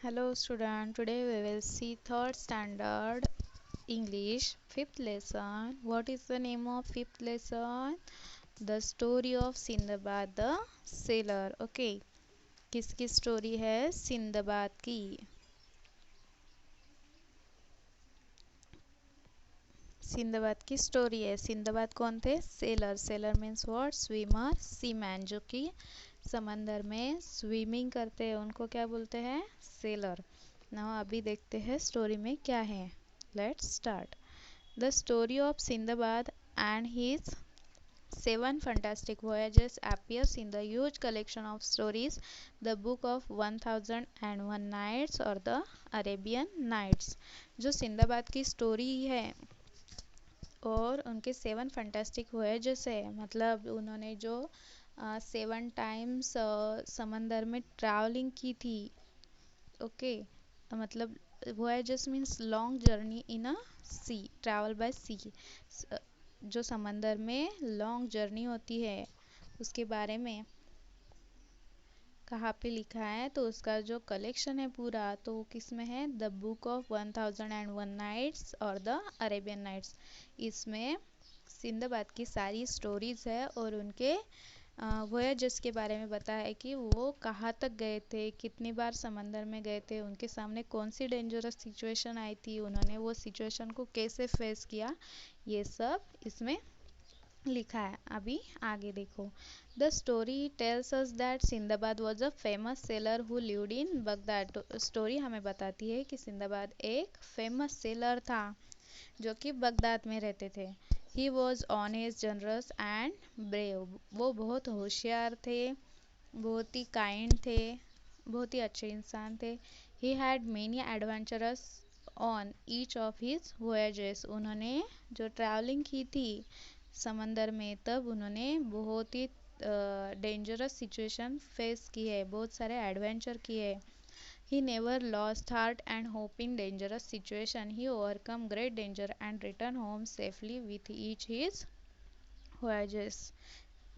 Hello student, today we will see third standard English fifth lesson. What is the name of fifth lesson? The story of Sindbad the sailor. Okay, किसकी story है? Sinbad की। Sinbad की story है। Sinbad कौन थे? Seller. Seller means what? Swimmer, seaman, जो कि समंदर में स्विमिंग करते हैं उनको क्या बोलते हैं? सेलर। नाउ अभी देखते हैं स्टोरी में क्या है। Let's start. The story of Sinbad and his seven fantastic voyages appears in the huge collection of stories, the book of 1001 nights or the Arabian Nights। जो सिंदबाद की स्टोरी है और उनके सेवन फैंटास्टिक वॉयजेस है, मतलब उन्होंने जो 7 times समंदर में ट्रैवलिंग की थी। ओके, मतलब voyages means long journey in a sea, travel by sea. जो समंदर में लॉन्ग जर्नी होती है उसके बारे में कहाँ पे लिखा है, तो उसका जो कलेक्शन है पूरा, तो वो किस में है? द बुक ऑफ 1001 नाइट्स और द अरेबियन नाइट्स। इसमें सिंदबाद की सारी स्टोरीज है और उनके वोयाजेस के बारे में बताया है कि वो कहाँ तक गए थे, कितनी बार समंदर में गए थे, उनके सामने कौन सी डेंजरस सिचुएशन आई थी, उन्होंने वो सिचुएशन को कैसे फेस किया, ये सब इसमें लिखा है। अभी आगे देखो। The story tells us that Sinbad was a famous seller who lived in Baghdad. Story हमें बताती है कि सिंदबाद एक फेमस सेलर था जो कि बगदाद में रहते थे। He was honest, generous and brave. वो बहुत होशियार थे, बहुत ही काइंड थे, बहुत ही अच्छे इंसान थे। He had many adventurous on each of his voyages. उन्होंने जो ट्रैवलिंग की थी समंदर में, तब उन्होंने बहुत ही डेंजरस सिचुएशन फेस की है, बहुत सारे एडवेंचर किए। He never lost heart and hope in dangerous situation. He overcome great danger and returned home safely with each his voyages.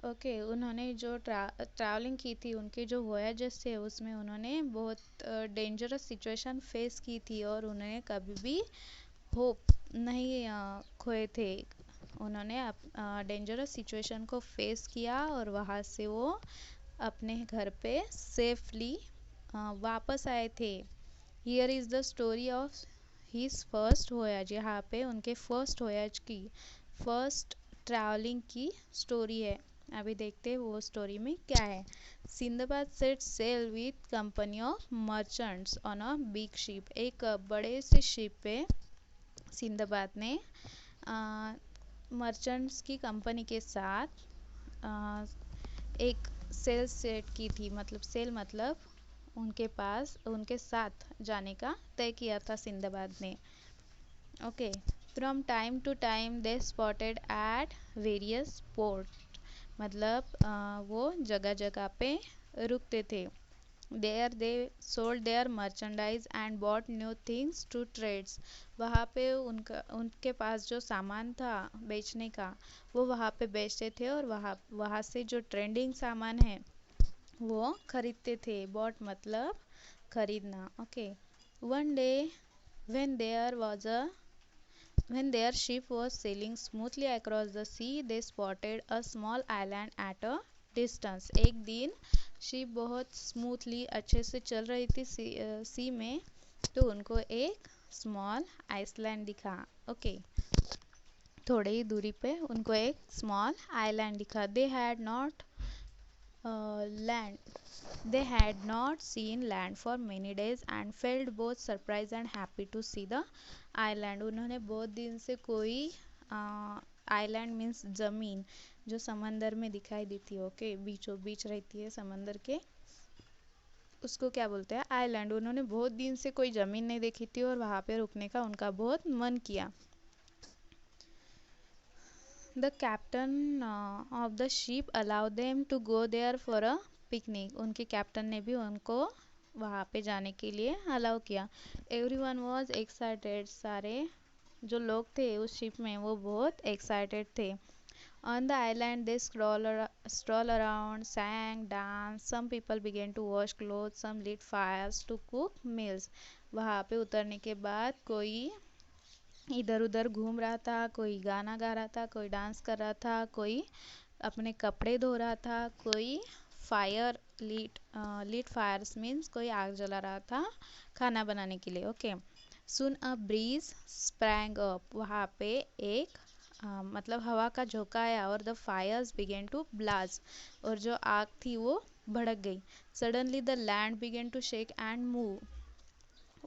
Okay, उन्होंने जो ट्रैवलिंग की थी, उनके जो वॉयजेस थे उसमें उन्होंने बहुत डेंजरस सिचुएशन फेस की थी और उन्होंने कभी भी होप नहीं खोए थे। उन्होंने डेंजरस सिचुएशन को फेस किया और वहाँ से वो अपने घर पे सेफली वापस आए थे। Here is the story of his first voyage. यहाँ पे उनके फर्स्ट वोयाज की, फर्स्ट ट्रैवलिंग की स्टोरी है। अभी देखते हैं वो स्टोरी में क्या है। Sindbad set sail with company of merchants on a big ship. एक बड़े से शिप पे सिंदबाद ने मर्चेंट्स की कंपनी के साथ एक सेल सेट की थी। मतलब सेल मतलब उनके पास, उनके साथ जाने का तय किया था सिंदबाद ने। Okay, from time to time they spotted at various port. मतलब वो जगह जगह पे रुकते थे। There they sold their merchandise and bought new things to trades. वहाँ पे उनके पास जो सामान था बेचने का, वो वहाँ पे बेचते थे और वहाँ से जो ट्रेंडिंग सामान है वो खरीदते थे। बॉट मतलब खरीदना। Okay, one day when there was a when their ship was sailing smoothly across the sea, they spotted a small island at a distance। एक दिन शिप बहुत स्मूथली अच्छे से चल रही थी सी में, तो उनको एक स्मॉल आइसलैंड दिखा। ओके, थोड़ी ही दूरी पे उनको एक स्मॉल आइलैंड दिखा। They had not land They had not seen land for many days and felt both surprised and happy to see the island। उन्होंने बहुत दिन से कोई आइलैंड मीन्स ज़मीन जो समंदर में दिखाई देती है, ओके, बीचों बीच रहती है समंदर के, उसको क्या बोलते हैं? आइलैंड। उन्होंने बहुत दिन से कोई ज़मीन नहीं देखी थी और वहाँ पे रुकने का उनका बहुत मन किया। The captain of the ship allowed them to go there for a picnic। उनके कैप्टन ने भी उनको वहाँ पे जाने के लिए अलाउ किया। Everyone was excited। सारे जो लोग थे उस शिप में वो बहुत एक्साइटेड थे। On the island, they stroll around, sang, danced. Some people began to wash clothes, some lit fires to cook meals. वहाँ पे उतरने के बाद कोई इधर उधर घूम रहा था, कोई गाना गा रहा था, कोई डांस कर रहा था, कोई अपने कपड़े धो रहा था, कोई फायर लीट फायर्स मीन्स कोई आग जला रहा था खाना बनाने के लिए। Okay, soon a breeze sprang up, वहाँ पे एक मतलब हवा का झोंका आया और the fires began to blast, और जो आग थी वो भड़क गई। Suddenly the land began to shake and move,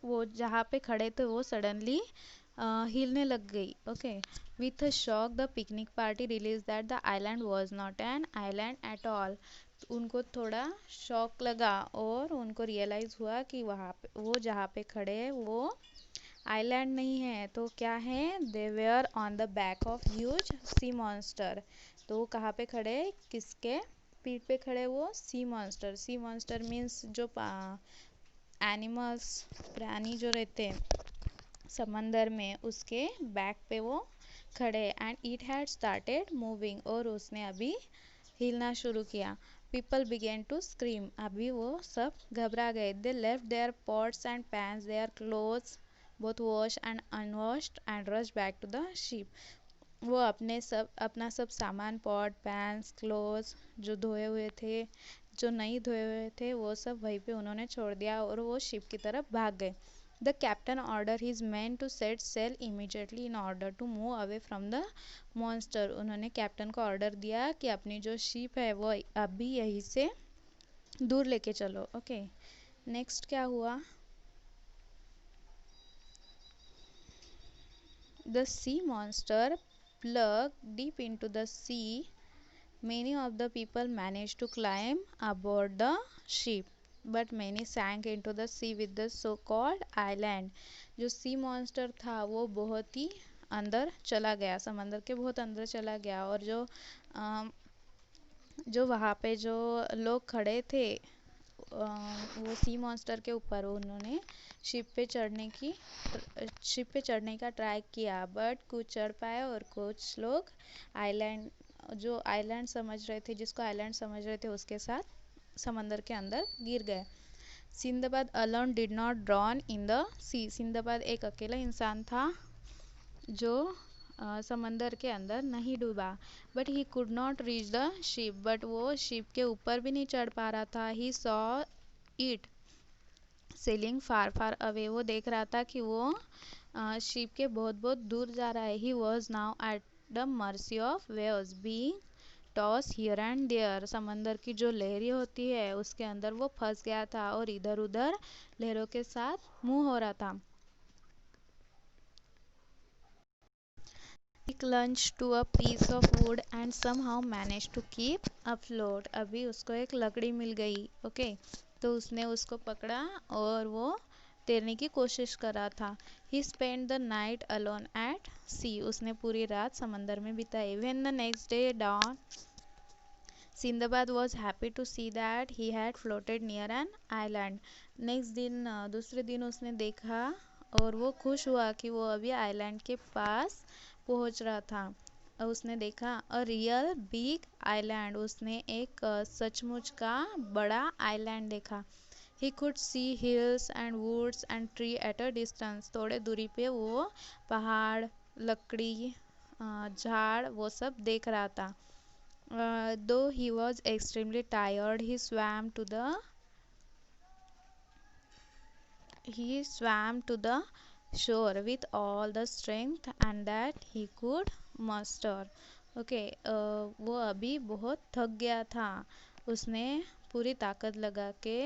वो जहाँ पे खड़े थे वो सडनली हिलने लग गई। Okay, with a shock the picnic party release that the island was not an island at all, उनको थोड़ा शॉक लगा और उनको रियलाइज़ हुआ कि वहाँ पे वो जहाँ पे खड़े हैं वो आइलैंड नहीं है तो क्या है, they were on the back of huge sea monster. तो वो कहाँ पे खड़े, किसके पीठ पे खड़े, वो sea monster. Sea monster means जो एनिमल्स प्राणी जो रहते हैं समंदर में, उसके बैक पे वो खड़े and it had started moving, और उसने अभी हिलना शुरू किया। पीपल बिगेन टू स्क्रीम, अभी वो सब घबरा गए। They left their pots and pans, their clothes both wash and unwashed and rush back to the ship, वो अपना सब सामान, पॉट पैन्स क्लोथ्स जो धोए हुए थे, जो नहीं धोए हुए थे, वो सब वहीं पे उन्होंने छोड़ दिया और वो शिप की तरफ भाग गए। The captain order his man to set sail immediately in order to move away from the monster, उन्होंने कैप्टन को ऑर्डर दिया कि अपनी जो शिप है वो अभी यहीं से दूर लेके चलो। ओके, नेक्स्ट क्या हुआ, the sea monster plunged deep into the sea. Many of the people managed to climb aboard the ship, but many sank into the sea with the so-called island. जो सी मॉन्स्टर था वो बहुत ही अंदर चला गया, समंदर के बहुत अंदर चला गया, और जो वहाँ पे जो लोग खड़े थे वो सी मॉन्स्टर के ऊपर, उन्होंने शिप पे चढ़ने का ट्राई किया, बट कुछ चढ़ पाए और कुछ लोग आइलैंड जिसको आइलैंड समझ रहे थे उसके साथ समंदर के अंदर गिर गए। Sindbad alone did not drown in the sea, Sindbad एक अकेला इंसान था जो समंदर के अंदर नहीं डूबा। But he could not reach the ship, but वो शिप के ऊपर भी नहीं चढ़ पा रहा था। He saw it selling far far away, वो देख रहा था कि वो शिप के बहुत बहुत दूर जा रहा है। He was now at the mercy of waves being toss here and there, समंदर की जो लहरें होती है उसके अंदर वो फंस गया था और इधर उधर लहरों के साथ मूव हो रहा था। He clung to a piece of wood and somehow managed to keep afloat. अभी उसको एक लकड़ी मिल गई। ओके, तो उसने उसको पकड़ा और वो तैरने की कोशिश कर रहा था। He spent the night alone at sea. उसने पूरी रात समंदर में बिताई। When the next day dawned, Sindbad was happy to see that he had floated near an island. Next दिन दूसरे दिन उसने देखा और वो खुश हुआ कि वो अभी आइलैंड के पास पहुंच रहा था। उसने देखा अ रियल बिग आइलैंड, उसने एक सचमुच का बड़ा आइलैंड देखा। He could see hills and woods and tree at a distance, थोड़े दूरी पे वो पहाड़, लकड़ी, झाड़ वो सब देख रहा था। दो he was extremely tired, he swam to the shore with all the strength and that he could muster. Okay, वो अभी बहुत थक गया था, उसने पूरी ताकत लगा के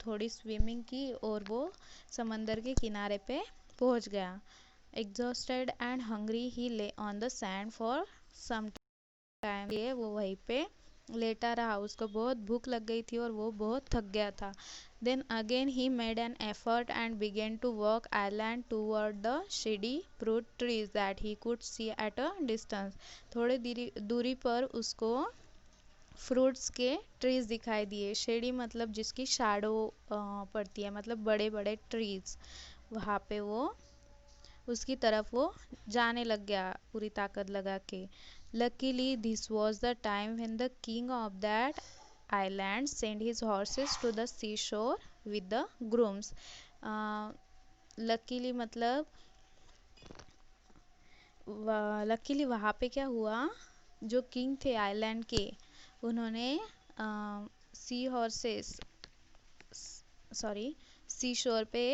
थोड़ी स्विमिंग की और वो समंदर के किनारे पे पहुंच गया। Exhausted and hungry he lay on the sand for some time, ये वो वहीं पे लेटा रहा, उसको बहुत भूख लग गई थी और वो बहुत थक गया था। Then again he made an effort and began to walk island toward the shady fruit trees that he could see at a distance. थोड़े दूरी पर उसको फ्रूट्स के ट्रीज दिखाई दिए। शेडी मतलब जिसकी शैडो पड़ती है, मतलब बड़े बड़े ट्रीज, वहाँ पे वो उसकी तरफ वो जाने लग गया पूरी ताकत लगा के। Luckily, this was the time when the king of that island sent his horses to the seashore with the grooms. Luckily मतलब लकीली वहाँ पे क्या हुआ, जो किंग थे आइलैंड के, उन्होंने सी हॉर्सेस सॉरी सी शोर पे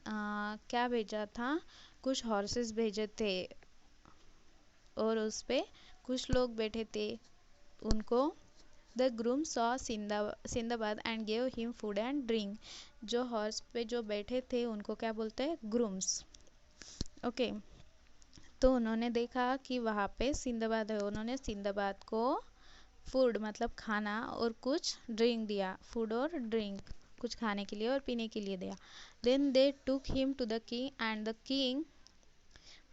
क्या भेजा था, कुछ हॉर्सेस भेजे थे और उस पे कुछ लोग बैठे थे उनको। The groom saw Sindbad and gave him food and drink. जो हॉर्स पे जो बैठे थे उनको क्या बोलते हैं, ग्रूम्स। ओके, तो उन्होंने देखा कि वहाँ पे सिंदाबाद है, उन्होंने सिंदाबाद को फूड मतलब खाना और कुछ ड्रिंक दिया, फूड और ड्रिंक कुछ खाने के लिए और पीने के लिए दिया। Then they took him to the king and the king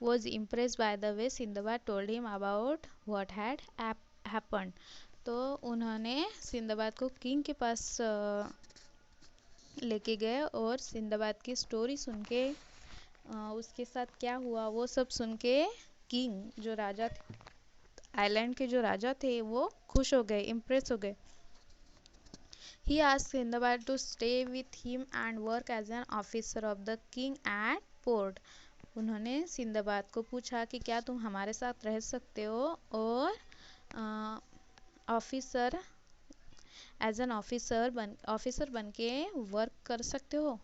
was impressed by the way Sindbad told him about what had happened। तो उन्होंने सिंदाबाद को किंग के पास लेके गए और सिंदाबाद की स्टोरी सुन के उसके साथ क्या हुआ वो सब सुन के किंग जो राजा आइलैंड के जो राजा थे वो खुश हो गए, इम्प्रेस हो गए। He asked Sindbad to stay with him and work as an officer of the king at port। उन्होंने सिंदाबाद को पूछा कि क्या तुम हमारे साथ रह सकते हो और ऑफिसर एज एन ऑफिसर बन के वर्क कर सकते हो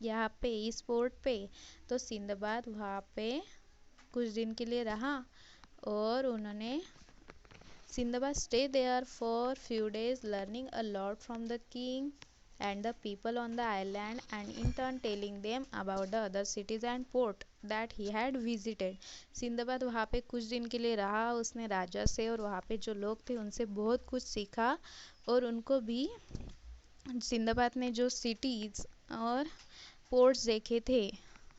यहाँ पे इस पोर्ट पे। तो सिंदाबाद वहाँ पे कुछ दिन के लिए रहा और उन्होंने Sindbad stayed there for few days learning a lot from the king and the people on the island and in turn telling them about the other cities and port that he had visited। सिंदाबाद वहाँ पे कुछ दिन के लिए रहा, उसने राजा से और वहाँ पे जो लोग थे उनसे बहुत कुछ सीखा और उनको भी सिंदाबाद ने जो सिटीज और पोर्ट्स देखे थे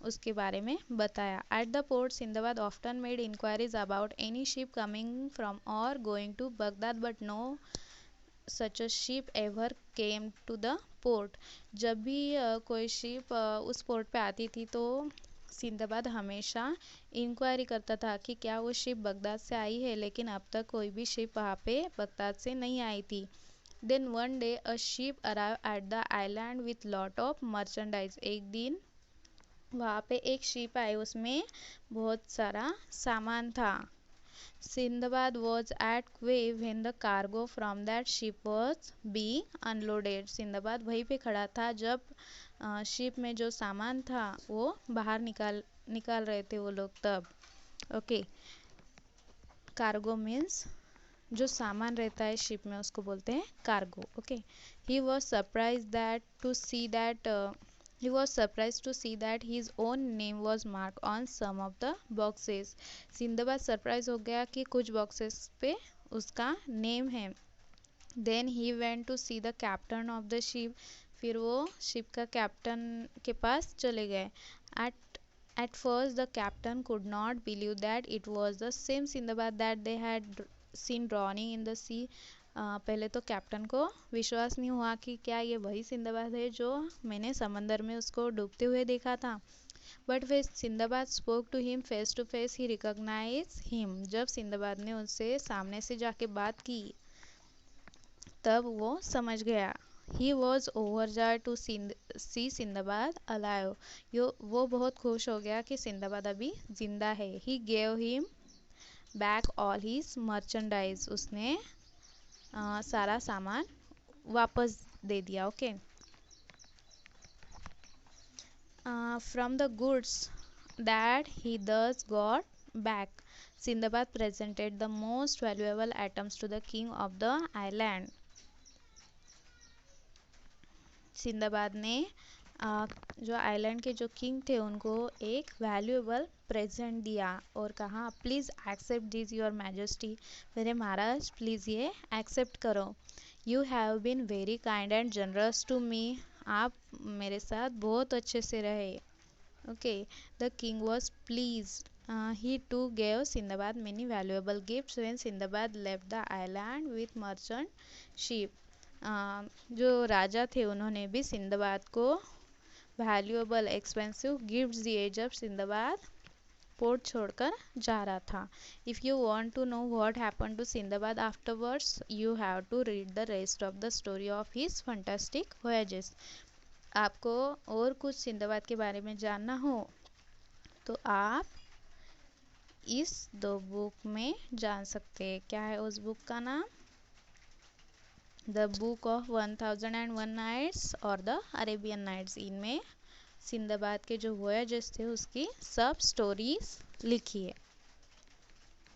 उसके बारे में बताया। At the port Sindbad often made inquiries about any ship coming from or going to Baghdad but no such a ship ever came to the port. जब भी कोई शिप उस पोर्ट पे आती थी तो सिंदाबाद हमेशा इंक्वायरी करता था कि क्या वो शिप बगदाद से आई है, लेकिन अब तक कोई भी शिप वहाँ पे बगदाद से नहीं आई थी। Then one day a ship arrive at the island with lot of merchandise. एक दिन वहाँ पे एक शिप आई, उसमें बहुत सारा सामान था। Sindbad was at quay when the cargo from that ship was being unloaded. Sindbad वहीं पे खड़ा था जब शिप में जो सामान था वो बाहर निकाल रहे थे वो लोग तब। ओके, कार्गो मीन्स जो सामान रहता है शिप में उसको बोलते हैं cargo. Okay, he was surprise that to see that He was surprised to see that his own name was marked on some of the boxes। Sindbad surprise हो गया कि कुछ बॉक्सेस पे उसका नेम है। Then he went to see the captain of the ship। फिर वो ship का कैप्टन के पास चले गए। At first the captain could not believe that it was the same Sindbad that they had seen drowning in the sea। पहले तो captain को विश्वास नहीं हुआ कि क्या ये वही सिंदाबाद है जो मैंने समंदर में उसको डूबते हुए देखा था। But when Sindbad spoke to him face to face he recognise him. जब सिंदाबाद ने उससे सामने से जाके बात की तब वो समझ गया। He was overjoyed to see Sindbad alive. वो बहुत खुश हो गया कि सिंदाबाद अभी जिंदा है। He gave him back all his merchandise. उसने सारा सामान वापस दे दिया। Okay, from the goods that he thus got back Sindbad presented the most valuable items to the king of the island. Sindbad ने जो आइलैंड के जो किंग थे उनको एक वैल्यूएबल प्रेजेंट दिया और कहा please accept this your majesty. मेरे महाराज प्लीज़ ये एक्सेप्ट करो। You have been very kind and generous to me. आप मेरे साथ बहुत अच्छे से रहे। Okay, the king was pleased. He too gave Sindbad many valuable gifts when Sindbad left the island with merchant ship. जो राजा थे उन्होंने भी सिंदाबाद को वैल्यूएबल एक्सपेंसिव गिफ्ट्स दिए जब सिंदाबाद पोर्ट छोड़कर जा रहा था। If you want to know what happen to Sindbad afterwards you have to read the rest of the story of his fantastic voyages. आपको और कुछ सिंदबाद के बारे में जानना हो तो आप इस 2 बुक में जान सकते हैं। क्या है उस बुक का नाम? द बुक ऑफ 1001 नाइट्स और द अरेबियन नाइट्स। इनमें सिंदबाद के जो वॉयजेस थे उसकी सब स्टोरीज लिखी है।